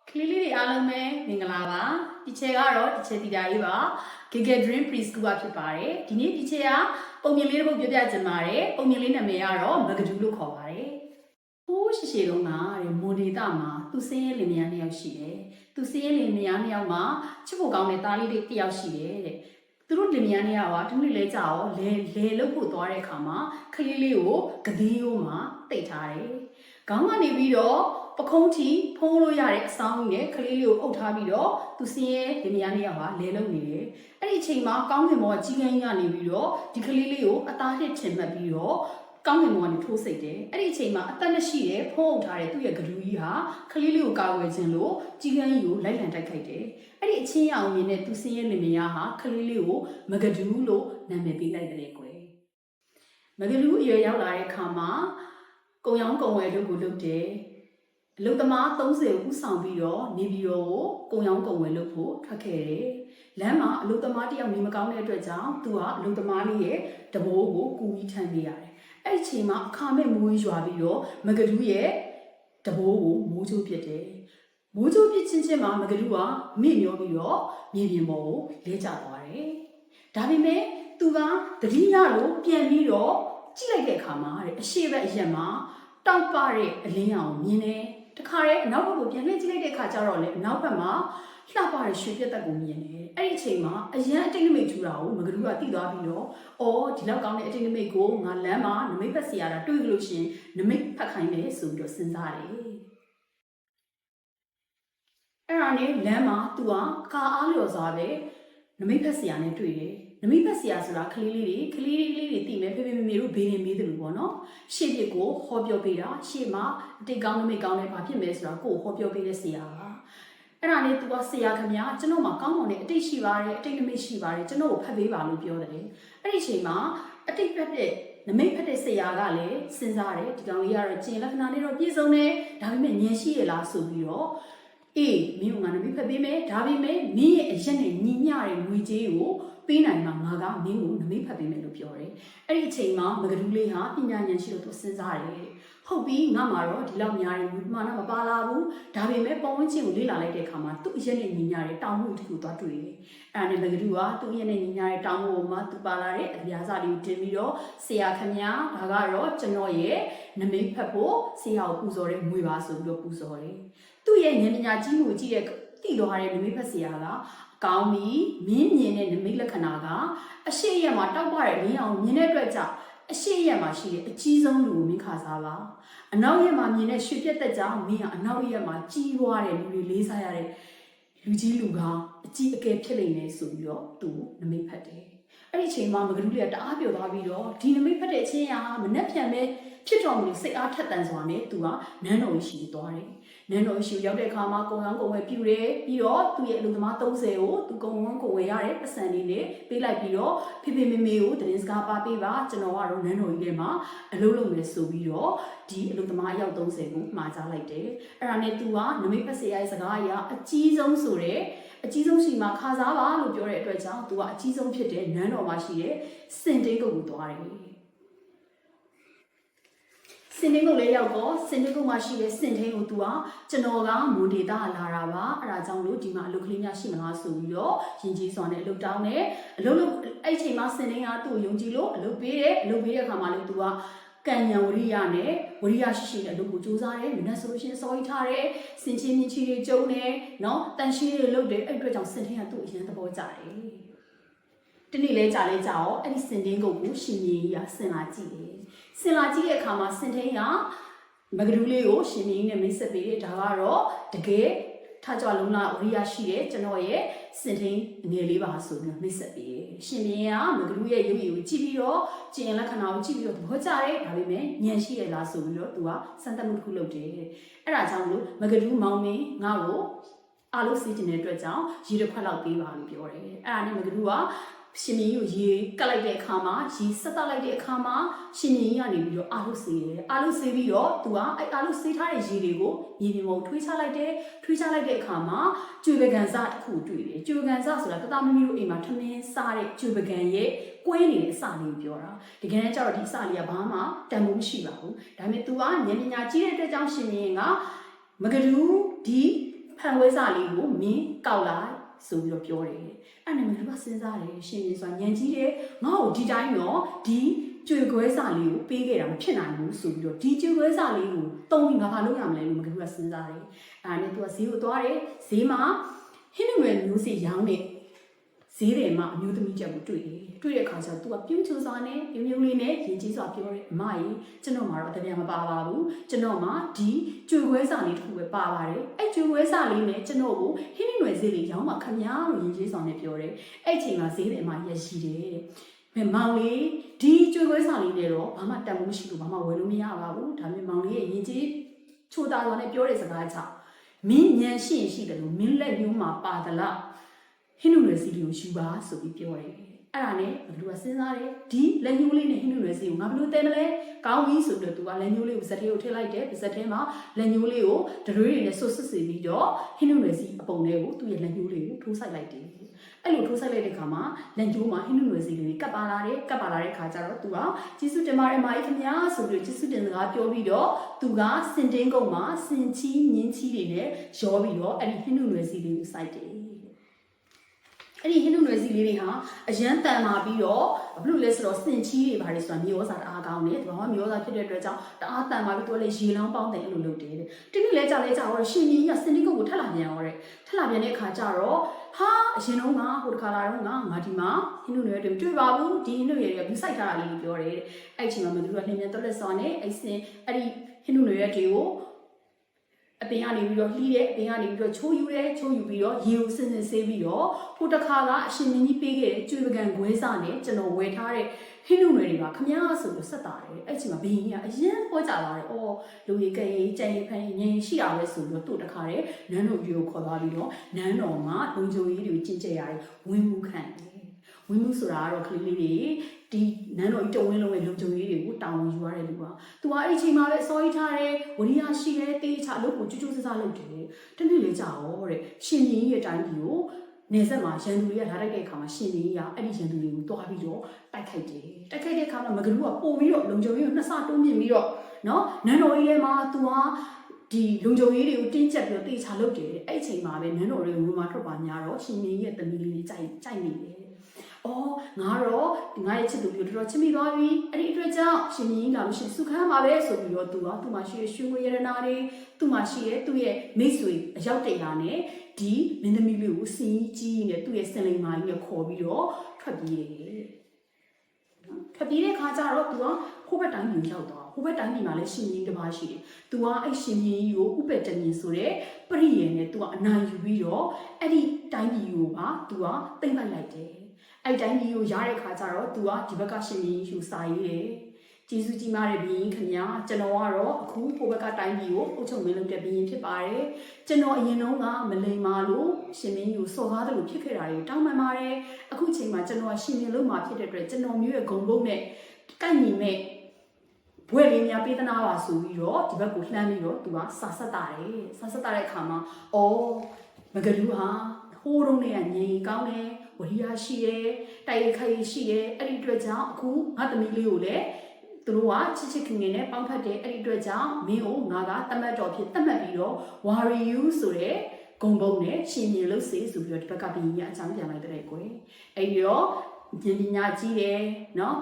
Clearly အားလုံးပဲမင်္ဂလာပါဒီချက်ကတော့ဒီချက်တီတာကြီးပါ Giga Dream Preschool ကဖြစ်ပါတယ်ဒီနေ့ဒီချက်ကပုံမြင်လေးတစ်ပုဒ်ပြပြချင်ပါတယ်ပုံမြင်လေးနာမည်ကတော့မဂဒူလို့ခေါ်ပါတယ်ဟိုးရှိရှိလုံးကမွန်ဒေတာမှာသူစင်းရဲလင်မယားနှစ်ယောက်ရှိတယ်သူစင်းရဲလင်မယားနှစ်ယောက်မှာချစ်ဖို့ကောင်းတဲ့သားလေးတစ်ယောက်ရှိတယ်တဲ့သူတို့လင်မယားနှစ်ယောက်ကတနေ့လဲကြာရောလဲလို့ဖို့သွားတဲ့အခါမှာကလေးလေးကိုကတိရိုးမှာတိတ်ထားတယ်ခေါင်းကနေပြီးတော့ပခုံးထီဖုံးလို့ရတဲ့အဆောင်ကြီးနဲ့ကလေးလေးကိုအုပ်ထားပြီးတော့သူစင်းရဲလင်မယားနှစ်ယောက်ကလဲလုံနေတယ်အဲ့ဒီအချိန်မှာကောင်းကင်ဘောကကြီးကန်းကြီးကနေပြီးတော့ဒီကလေးလေးကိုအသားနဲ့ထင်မှတ်ပြီးတော့ကောင်းကင်ဘောကနေထိုးစိတ်တယ်အဲ့ဒီအချိန်မှာအသက်မရှိတဲ့ဖုံးအုပ်ထားတဲ့သူ့ရဲ့ဂလူကြီးဟာကလေးလေးကိုကာကွယ်ခြင်းလို့ကြီးကန်းကြီးကိုလိုက်လံတိုက်ခိုက်တယ်အဲ့ဒီအချင်းရောင်ရင်းနဲ့သူစင်းရဲလင်မယားဟာကလေးလေးကိုမဂဒူးလို့နာမည်ပေးလိုက်တယ်ကွယ်မဂဒူးအရွယ်ရောက်လာတဲ့အခါမှာကုံရောင်းကုံဝယ်တို့ကိုလုပ်တယ်အလုပ်သမား30ကိုဥဆောင်ပြီးတော့နေပြည်တော်ကိုကုံရောင်းကုံဝယ်လုပ်ဖို့ထွက်ခဲ့တယ်။လမ်းမှာအလုပ်သမားတယောက်နေမကောင်းတဲ့အတွက်ကြောင့်သူကအလုပ်သမားလေးရဲ့တဘိုးကိုကူပြီးထမ်းပေးရတယ်။အဲ့ဒီချိန်မှာအခါမဲ့မိုးရွာပြီးတော့မဂဒူးရဲ့တဘိုးကိုမိုးချိုးပစ်တယ်။မိုးချိုးပစ်ချင်းမှာမဂဒူးကမိမျောပြီးတော့မြေပြင်ပေါ်ကိုလဲကျသွားတယ်။ဒါပေမဲ့သူကတတိယလို့ပြန်ပြီးတော့ကြည့်လိုက်တဲ့အခါမှာတဲ့အရှိဘက်အရက်မှာတောက်ပတဲ့အလင်းရောင်မြင်တယ်တခါတည်းအနောက်ဘက်ကိုပြန်လှည့်ကြည့်လိုက်တဲ့အခါကျတော့လေအနောက်ဘက်မှာလှပတဲ့ရွှေပြက်သက်ကိုမြင်တယ်အဲ့ဒီအချိန်မှာအရန်အတိတ်နမိတ်ထူတာကိုမဂဒူကသိသွားပြီးတော့အော်ဒီလောက်ကောင်းတဲ့အတိတ်နမိတ်ကိုငါလမ်းမှာနမိတ်ဖက်စီရတာတွေ့လို့ရှင်နမိတ်ဖက်ခိုင်းမယ်ဆိုပြီးတော့စဉ်းစားတယ်အဲ့ဒါနဲ့လမ်းမှာသူကကာအားလျော်စွာပဲနမိတ်ဖက်စီရနဲ့တွေ့တယ်နမိတ်ဖက်စီရဆိုတာကလေးလေးတွေသိမယ်ဖေဖေမေမေတို့ဘေးနေမေးတယ်လို့ပေါ့နော်ရှေ့ပြစ်ကိုဟောပြောပေးတာရှေ့မှာအတိတ်ကောင်းနမိတ်ကောင်းတဲ့ဘာဖြစ်မဲဆိုတာကိုဟောပြောပေးတဲ့ဆရာပါအဲ့ဒါနဲ့သူကဆရာခင်ဗျာကျွန်တော်မှာကောင်းမွန်တဲ့အတိတ်ရှိပါတယ်အတိတ်နမိတ်ရှိပါတယ်ကျွန်တော်ကိုဖတ်ပေးပါလို့ပြောတယ်အဲ့ဒီအချိန်မှာအတိတ်ဖက်တဲ့နမိတ်ဖက်တဲ့ဆရာကလည်းစဉ်းစားတယ်ဒီကောင်လေးကတော့ကျင်လက္ခဏာလေးတော့ပြည့်စုံတယ်ဒါပေမဲ့ဉာဏ်ရှိရလားဆိုပြီးတော့အေးမင်းကငါနမိတ်ဖက်ပေးမယ်ဒါပေမဲ့မင်းရဲ့အရက်နဲ့ညီမျှတဲ့ငွေကြေးကိုပေးနိုင်မှာငါကမင်းကိုနမိတ်ဖတ်ပေးမယ်လို့ပြောတယ်။အဲ့ဒီအချိန်မှာမဂဒူးလေးဟာပညာဉာဏ်ရှိလို့သူစဉ်းစားတယ်။ဟုတ်ပြီငါမှာတော့ဒီလောက်များတယ်မှန်တော့မပါလာဘူး။ဒါပေမဲ့ပုံဝင်ချင်းကိုလေ့လာလိုက်တဲ့အခါမှာသူ့အရက်နဲ့ညီမျှတဲ့တောင်မှုတစ်ခုသွားတွေ့တယ်။အဲ့ဒါနဲ့မဂဒူးကသူ့အရက်နဲ့ညီမျှတဲ့တောင်မှုကိုမှသူပါလာတဲ့အပြားစားလေးကိုတင်ပြီးတော့ဆရာခင်ဗျာဒါကတော့ကျွန်တော်ရဲ့နမိတ်ဖတ်ဖို့ဆရာကိုပူဇော်တဲ့ငွေပါဆိုပြီးတော့ပူဇော်တယ်။သူ့ရဲ့ဉာဏ်ပညာကြီးမှုကြည့်တဲ့တိတော်ရတဲ့နမိတ်ဖတ်ဆရာကကောင်းပြီမင်းမြင်တဲ့နမိတ်လက္ခဏာကအရှိရက်မှာတောက်ပတဲ့လင်းအောင်မြင်တဲ့အတွက်ကြောင့်အရှိရက်မှာရှိတဲ့အကြီးဆုံးလူကိုမင်းခါစားပါအနောက်ရက်မှာမြင်တဲ့ရွှေပြက်သက်ကြောင့်မင်းဟာအနောက်ရက်မှာကြီးပွားတဲ့လူတွေလေးစားရတဲ့လူကြီးလူကောင်းအကြီးအကဲဖြစ်နေတယ်ဆိုပြီးတော့သူနမိတ်ဖတ်တယ်အဲ့ဒီချိန်မှာမဂဒူးလေးကတအားပြောသွားပြီးတော့ဒီနမိတ်ဖတ်တဲ့အချင်းရာမနှက်ဖြန်ပဲဖြစ်တော်မူလို့စိတ်အားထက်သန်စွာနဲ့သူကနန်းတော်ရှိသွားတယ်နန်းတော်ရှိရောက်တဲ့အခါမှာကုံရောင်းကုံဝယ်ပြူတယ်ပြီးတော့သူ့ရဲ့အလုပ်သမား30ကိုသူကုံဝန်းကုံဝယ်ရတဲ့ပတ်စံလေးနဲ့ပေးလိုက်ပြီးတော့ဖေဖေမေမေကိုသတင်းစကားပါပေးပါကျွန်တော်ကတော့နန်းတော်ကြီးထဲမှာအလုပ်လုပ်မယ်ဆိုပြီးတော့ဒီအလုပ်သမားအယောက်30ကိုမှာကြားလိုက်တယ်အဲ့ဒါနဲ့သူကနမိတ်ပတ်စေရဲ့စကားအရာအကြီးဆုံးဆိုတဲ့အကြီးဆုံးရှိမှခါစားပါလို့ပြောတဲ့အတွက်ကြောင့်သူကအကြီးဆုံးဖြစ်တဲ့နန်းတော်မှာရှိတဲ့စင်တင်းကုတ်ကိုသွားတယ်စင်တင်းကုတ်လေးရောက်တော့စင်တင်းကုတ်မှာရှိတဲ့စင်တင်းကိုသူကကျွန်တော်ကမွန်ဒေတာလာတာပါအဲ့ဒါကြောင့်လို့ဒီမှာအလုပ်ကလေးများရှိမလားဆိုပြီးတော့ယဉ်ကျေးစွာနဲ့အလုပ်တောင်းတယ်အလုပ်လုပ်အဲ့ချိန်မှာစင်တင်းကသူ့ကိုယုံကြည်လို့အလုပ်ပေးတယ်အလုပ်ပေးတဲ့အခါမှာလည်းသူကကံဉဏ်ဝရိယနဲ့ဝရိယရှိရှိနဲ့အလုပ်ကိုစူးစမ်းတယ်မနက်ဆိုလို့ရှိရင်စော်ကြီးထားတယ်စင်ချင်းမြင့်ချီတွေကျုံတယ်နော်တန်ရှင်းတွေလုပ်တယ်အဲ့အတွက်ကြောင့်စင်တင်းကသူ့အရင်သဘောကျတယ်တနေ့လဲကြာလဲကြာရောအဲ့ဒီစင်တင်းကုတ်ကိုရှင်ကြီးကဆင်လာကြည့်တယ်ဆင်လာကြည့်တဲ့အခါမှာစင်တင်းကမဂဒူးလေးကိုရှင်ကြီးနဲ့မိတ်ဆက်ပေးတယ်ဒါကတော့တကယ်ထားကြလုံးလာဝရိယရှိတယ်ကျွန်တော်ရဲ့စင်တင်းငယ်လေးပါဆိုပြီးမိတ်ဆက်ပေးတယ်ရှင်ကြီးကမဂဒူးရဲ့ရုပ်ရည်ကိုကြည့်ပြီးတော့ကျင်လက္ခဏာကိုကြည့်ပြီးတော့သဘောကျတယ်ဒါပေမဲ့ဉာဏ်ရှိရလားဆိုပြီးတော့သူကစံတမှုတစ်ခုလုပ်တယ်အဲ့ဒါကြောင့်လို့မဂဒူးမောင်မင်းငါ့ကိုအားလို့စီးတင်တဲ့အတွက်ကြောင့်ရေတစ်ခွက်လောက်ပေးပါလို့ပြောတယ်အဲ့ဒါနဲ့မဂဒူးကရှင်မင်းကိုရေကတ်လိုက်တဲ့အခါမှာရေဆက်တက်လိုက်တဲ့အခါမှာရှင်မင်းကြီးကနေပြီးတော့အာလို့ဆေးတယ်အာလို့ဆေးပြီးတော့သူကအဲ့အာလို့ဆေးထားတဲ့ရေတွေကိုရေပြင်ပေါ်ထွေးချလိုက်တယ်ထွေးချလိုက်တဲ့အခါမှာကျွေပကံစတစ်ခုတွေ့တယ်ကျွေပကံစဆိုတာတသားမမီတို့အိမ်မှာထမင်းစားတဲ့ကျွေပကံရဲ့ကွဲနေတဲ့အစာလေးကိုပြောတာတကယ်တမ်းကျတော့ဒီအစာလေးကဘာမှတန်ဖိုးမရှိပါဘူးဒါပေမဲ့ तू ကဉာဏ်ပညာကြီးတဲ့အတွက်ကြောင့်ရှင်မင်းကမဂဒူးဒီ ဖန်ဝဲစားလေးကိုမင်းကောက်လိုက်ဆိုပြီးတော့ပြောတယ်အဲ့နဲ့မကလူကစဉ်းစားတယ်ရှင်ရှင်ဆိုတာညံကြီးတယ်ငါ့ကိုဒီတိုင်းတော့ဒီကျွေခွဲစာလေးကိုပေးခဲ့တာမဖြစ်နိုင်ဘူးဆိုပြီးတော့ဒီကျွေခွဲစာလေးကိုတုံးပြီးငါဘာလုပ်ရမလဲလို့မကလူကစဉ်းစားတယ်အဲ့နဲ့သူကဈေးကိုသွားတယ်ဈေးမှာဟင်းနွယ်မျိုးစီရောင်းနေဈေးတယ်မှာအမျိုးသမီးချက်ကိုတွေ့တယ်တွေ့တဲ့အခါကျတော့ तू ကပြုံးချူစွာနဲ့ပြုံးပြုံးလေးနဲ့ရင်ကြီးစွာပြောတယ်အမကြီးကျွန်တော်မှာတော့တကယ်မပါပါဘူးကျွန်တော်မှာဒီကျွေခွဲစာလေးတစ်ခုပဲပါပါတယ်အဲ့ကျွေခွဲစာလေးနဲ့ကျွန်တော်ကိုဟင်းနွယ်ဈေးလေးရောင်းမှာခမည်းလို့ရင်ကြီးစွာနဲ့ပြောတယ်အဲ့ချိန်မှာဈေးတယ်မှာရရှိတယ်မောင်လေးဒီကျွေခွဲစာလေးနဲ့တော့ဘာမှတန်ဖို့မရှိလို့ဘာမှဝယ်လို့မရပါဘူးဒါပေမဲ့မောင်လေးရဲ့ရင်ကြီးချိုတာစွာနဲ့ပြောတဲ့စကားကြောင့်မင်းညံရှိရင်ရှိတယ်လို့မင်းလက်ညှိုးမှာပါသလားဟင်းနွယ်စီကိုယူပါဆိုပြီးပြောတယ်အဲ့ဒါနဲ့ဘလူကစဉ်းစားတယ်ဒီလက်ညှိုးလေးနဲ့ဟင်းနွယ်စီကိုငါဘလူတဲမလဲကောင်းပြီဆိုပြီးတော့သူကလက်ညှိုးလေးကိုဇက်ထဲကိုထည့်လိုက်တယ်ဇက်ထဲမှာလက်ညှိုးလေးကိုဒရွေးတွေနဲ့ဆွတ်ဆွတ်စီပြီးတော့ဟင်းနွယ်စီအပုံလေးကိုသူ့ရဲ့လက်ညှိုးလေးကိုထိုးဆိုင်လိုက်တယ်အဲ့လိုထိုးဆိုင်လိုက်တဲ့ခါမှာလက်ညှိုးမှာဟင်းနွယ်စီလေးကပ်ပါလာတဲ့ခါကျတော့သူကကျေးဇူးတင်ပါတယ်မာကြီးခင်ဗျာဆိုပြီးကျေးဇူးတင်စကားပြောပြီးတော့သူကစင်တင်းကုန်းမှာစင်ချီမြင်းချီတွေနဲ့ရောပြီးတော့အဲ့ဒီဟင်းနွယ်စီလေးကိုစိုက်တယ်အဲ့ဒီဟင်းနွယ်စီလေးတွေဟာအရန်တန်မာပြီးတော့ဘလို့လဲဆိုတော့စင်ချီတွေဘာတွေဆိုတာမျိုးစားတအားကောင်းတယ်။ဘာမှမျိုးစားဖြစ်တဲ့အတွက်ကြောင့်တအားတန်မာပြီးတော့လေရေလောင်းပေါင်းတယ်အဲ့လိုလုပ်တယ်တဲ့။ဒီနေ့လဲကြောက်လဲကြောက်တော့ရှင်ကြီးကစင်တီကုတ်ကိုထပ်လာပြန်ရောတဲ့။ထပ်လာပြန်တဲ့အခါကျတော့ဟာအရင်တော့ငါဟိုတခါလာတော့ငါဒီမှာဟင်းနွယ်တွေတွေ့ပါဘူး။ဒီဟင်းနွယ်တွေကဘူးစိုက်ထားတာလေးကိုပြောတယ်တဲ့။အဲ့ချိန်မှာမသူကလင်းမြန်တော့လက်စောနဲ့အဲ့ဒီဟင်းနွယ်တွေကိုအပင်ကနေပြီးတော့လှီးတဲ့အပင်ကနေပြီးတော့ချိုးယူပြီးတော့ရေကိုစင်ဆေးပြီးတော့ဟိုတစ်ခါကအရှင်မင်းကြီးပေးခဲ့တဲ့ကျွေးပကံခွဲစားနဲ့ကျွန်တော်ဝယ်ထားတဲ့ဟင်းနွယ်တွေပါခမည်းဆိုလို့ဆက်တာတယ်အဲ့ချိန်မှာဘင်းကြီးကအရင်ပေါ်ကြလာတယ်အော်လူကြီးကရင်ကြံရင်ဖန်ရင်ရှိတာပဲဆိုပြီးတော့သူ့တစ်ခါတဲ့နန်းတော်ကြီးကိုခေါ်သွားပြီးတော့နန်းတော်မှာလုံချိုကြီးတွေကိုကျင့်ကြရတယ်ဝင်းမှုခံတယ်ဝင်းမှုဆိုတာကတော့ကလေးလေးတွေဒီနန်းတော်ကြီးတဝင်းလုံးရဲ့လုံခြုံရေးတွေကိုတာဝန်ယူရတဲ့လူပါ။သူကအဲ့ဒီချိန်မှာပဲစောကြီးထားတယ်ဝရိယရှိတယ်တေးချအလုပ်ကိုကျူးကျူးဆဆလုပ်တယ်။တနေ့လေးကြာတော့တဲ့ရှင်ကြီးရဲ့တိုင်းပြည်ကိုနေဆက်မှာရန်သူတွေကလာတိုက်တဲ့အခါမှာရှင်ကြီးကအဲ့ဒီရန်သူတွေကိုတွားပြီးတော့တိုက်ခိုက်တယ်။တိုက်ခိုက်တဲ့အခါမှာမကလူကပို့ပြီးတော့လုံခြုံရေးကိုနှစ်ဆတိုးမြင့်ပြီးတော့နော်နန်းတော်ကြီးထဲမှာသူကဒီလုံခြုံရေးတွေကိုတင်းကျပ်ပြီးတော့တေးချလုပ်တယ်။အဲ့ဒီချိန်မှာပဲနန်းတော်တွေကိုဝင်มาထွက်ပါများတော့ရှင်ကြီးရဲ့သမီးလေးတွေကြိုက်နေတယ်အော်ငါတော့ငါရဲ့ချစ်သူမျိုးတော်တော်ချစ်မိသွားပြီအဲ့ဒီအတွက်ကြောင့်ရှင်ကြီးလာလို့ရှင်စုခမ်းပါပဲဆိုပြီးတော့သူကသူ့မှာရှိတဲ့ရွှေငွေရတနာတွေသူ့မှာရှိတဲ့သူ့ရဲ့မိတ်ဆွေအရောက်တရာနဲ့ဒီမင်းသမီးလေးကိုစင်ကြီးနဲ့သူ့ရဲ့စင်လိမ်မာကြီးနဲ့ခေါ်ပြီးတော့ထွက်ပြေးတယ်ထွက်ပြေးတဲ့ခါကျတော့သူကဟိုဘက်တိုင်းပြည်ရောက်သွားဟိုဘက်တိုင်းပြည်မှာလည်းရှင်ကြီးတစ်ပါးရှိတယ်သူကအဲ့ရှင်ကြီးကိုဥပ္ပတ္တမြင်ဆိုတဲ့ပရိယေနဲ့သူကအနိုင်ယူပြီးတော့အဲ့ဒီတိုင်းပြည်ကိုပါသူကသိမ့်ပိုက်လိုက်တယ်အဲ့တိုင်းကြီးကိုရတဲ့ခါကျတော့ तू ကဒီဘက်ကရှင်ကြီးယူစာရေးတယ်ကျေးဇူးကြီးမားတဲ့ဘုရင်ခင်ဗျာကျွန်တော်ကတော့အခုဟိုဘက်ကတိုင်းကြီးကိုအုပ်ချုပ်မင်းလုပ်တဲ့ဘုရင်ဖြစ်ပါတယ်ကျွန်တော်အရင်တုန်းကမလိမ္မာလို့ရှင်မင်းကြီးကိုစော်ကားတယ်လို့ဖြစ်ခဲ့တာတွေတောင်းပန်ပါတယ်အခုချိန်မှာကျွန်တော်ကရှင်မင်းလုပ်မှာဖြစ်တဲ့အတွက်ကျွန်တော်မျိုးရဲ့ဂုံဘုံနဲ့ကိုက်ညီမဲ့ဘွဲ့လေးများပေးသနာပါဆိုပြီးတော့ဒီဘက်ကိုလှမ်းပြီးတော့ तू ကစာဆက်တာတယ်စာဆက်တာတဲ့အခါမှာအော်မကလူဟာဟိုးတုံးနဲ့ငြိမ်ကောင်းတယ်ဝရိယရှိတယ်တိုက်ရိုက်ခိုင်ရှိတယ်အဲ့ဒီအတွက်ကြောင့်အခုငါသမီးလေးကိုလည်းသူတို့ကချစ်ခင်နဲ့ပေါင်းဖက်တယ်အဲ့ဒီအတွက်ကြောင့်မင်းကိုငါကတတ်မှတ်တော်ဖြစ်တတ်မှတ်ပြီးတော့ warrior you ဆိုတဲ့ဂုံပုံနဲ့ရှင်မြင်လို့စေဆိုပြီးတော့ဒီဘက်ကဘီကြီးအကြောင်းပြန်လိုက်တဲ့ကွယ်အဲ့ဒီတော့ဉာဏ်ပညာကြီးတယ်နော်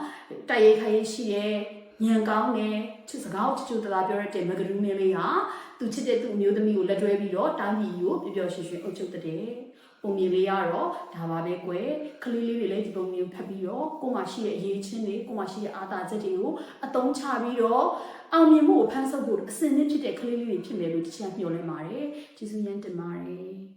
တိုက်ရိုက်ခိုင်ရှိတယ်ဉာဏ်ကောင်းတယ်ချစ်စကားကိုချူတလာပြောရတဲ့မဂလူးမင်းလေးဟာသူချစ်တဲ့သူ့အမျိုးသမီးကိုလက်တွဲပြီးတော့တားမြီကိုပျော်ပျော်ရွှင်ရွှင်အုပ်ချုပ်တဲ့ပုံမြင်လေးရတော့ဒါပါပဲကွယ်ကလေးလေးတွေလည်းဒီပုံမျိုးဖတ်ပြီးတော့ကိုမှရှိတဲ့အရေးချင်းတွေကိုမှရှိတဲ့အာသာချက်တွေကိုအသုံးချပြီးတော့အောင်မြင်မှုကိုဖန်ဆုပ်ဖို့အစင်းနစ်ဖြစ်တဲ့ကလေးလေးတွေဖြစ်မယ်လို့တချင်မျှော်လင့်ပါတယ်ကျေးဇူးရမ်းတင်ပါတယ်